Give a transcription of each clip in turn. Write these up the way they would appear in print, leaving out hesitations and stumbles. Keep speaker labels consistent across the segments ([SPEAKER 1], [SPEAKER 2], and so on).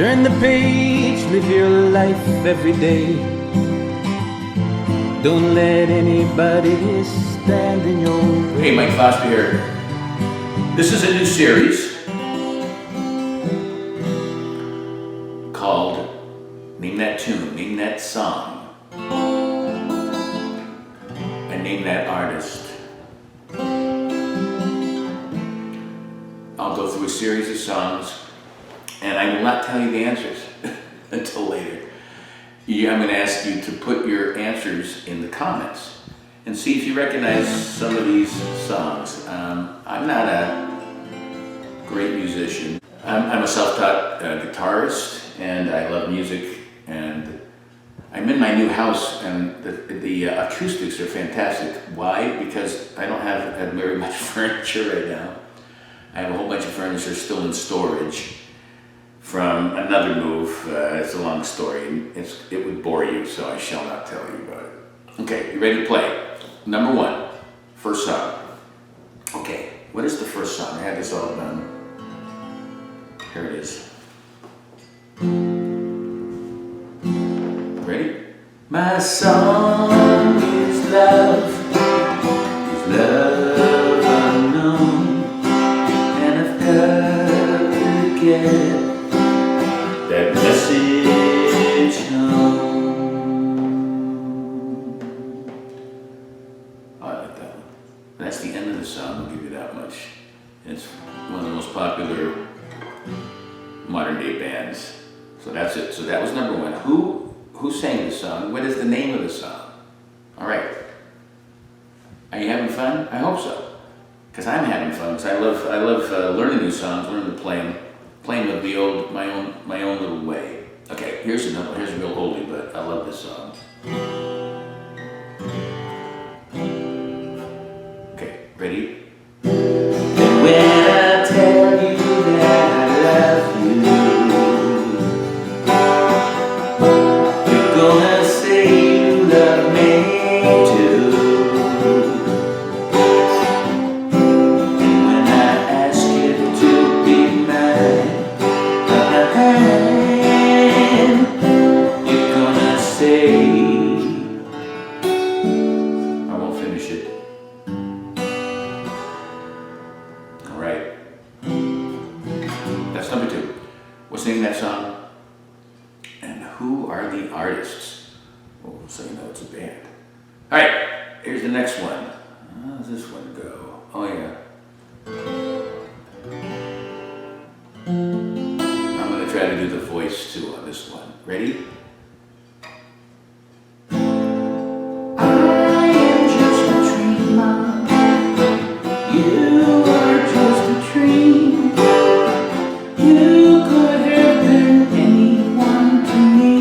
[SPEAKER 1] Turn the page, live your life every day. Don't let anybody stand in your way.
[SPEAKER 2] Hey, Mike Fosby here. This is a new series called Name That Tune, Name That Song, and Name That Artist. I'll go through a series of songs, and I will not tell you the answers until later. I'm going to ask you to put your answers in the comments and see if you recognize some of these songs. I'm not a great musician. I'm a self-taught guitarist, and I love music, and I'm in my new house, and the acoustics are fantastic. Why? Because I don't have very much furniture right now. I have a whole bunch of furniture still in storage from another move. It's a long story. It would bore you, so I shall not tell you about it. Okay, you ready to play? Number one, first song. Okay, what is the first song? I had this all done. Here it is. Ready? My song is love unknown, and I've got to get that message home. I like that one. That's the end of the song, I'll give you that much. It's one of the most popular modern day bands. So that's it. So that was number one. Who sang the song? What is the name of the song? All right. Are you having fun? I hope so. Because I'm having fun. Because I love learning new songs, learning to play them. Playing with my own little way. Okay, here's a real oldie, but I love this song. Okay, ready? And when I tell you that I love you, you're gonna say you love me too. And when I ask you to be mine, you're gonna say, I won't finish it. All right. That's number two. What's the name of that song? And who are the artists? Oh, so you know it's a band. All right, here's the next one. How does this one go? Oh yeah. I'm going to try to do the voice too on this one. Ready? I am just a dreamer. You are just a dream. You could have been anyone to me.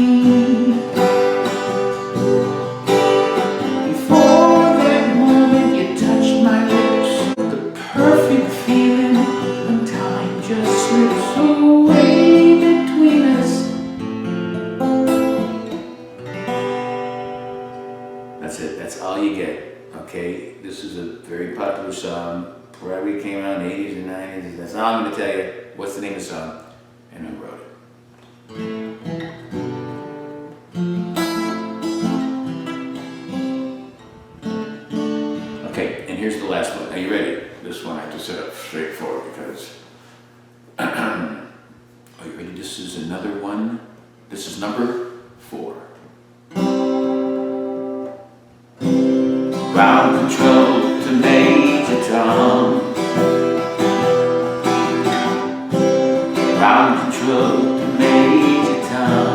[SPEAKER 2] Before that moment you touched my lips, the perfect feeling when time just slips away between us. That's it. That's all you get. Okay? This is a very popular song. Probably came out in the 80s and 90s. That's all I'm going to tell you. What's the name of the song? And who wrote it? Okay, and here's the last one. Are you ready? This one I have to set up straight forward because... Are you ready? This is another one. This is number 4. Ground control to Major Tom. Ground control to Major Tom.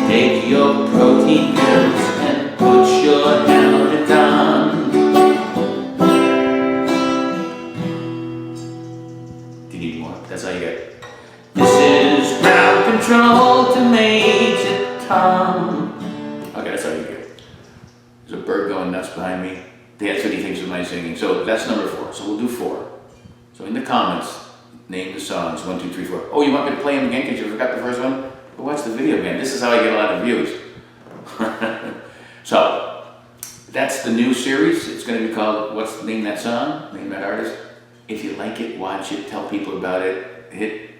[SPEAKER 2] Take your protein pills and put your helmet on. Do you need more? That's all you get. This is ground control to Major Tom. Okay, that's all you get. There's a bird going nuts behind me. That's what he thinks of my singing. So that's number 4. So we'll do 4. So in the comments, name the songs 1, 2, 3, 4. Oh, you want me to play them again because you forgot the first one? Well, watch the video again. This is how I get a lot of views. So that's the new series. It's going to be called What's Name That Song? Name That Artist. If you like it, watch it, tell people about it,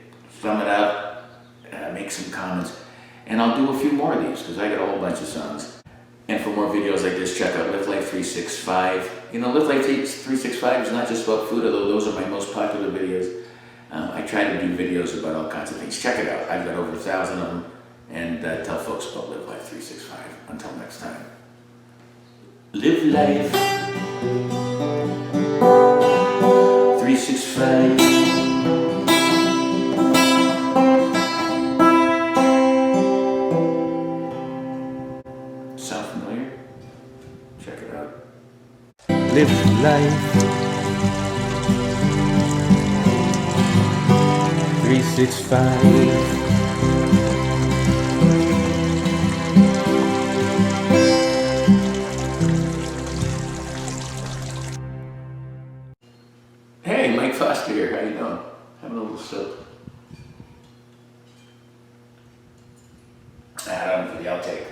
[SPEAKER 2] thumb it up, make some comments. And I'll do a few more of these because I got a whole bunch of songs. And for more videos like this, check out Live Life 365. You know, Live Life 365 is not just about food, although those are my most popular videos. I try to do videos about all kinds of things. Check it out. I've got over 1,000 of them. And tell folks about Live Life 365. Until next time. Live Life 365. Sound familiar? Check it out.
[SPEAKER 1] Live life 365.
[SPEAKER 2] Hey, Mike Foster here. How you doing? Having a little sip. I don't know for the outtake.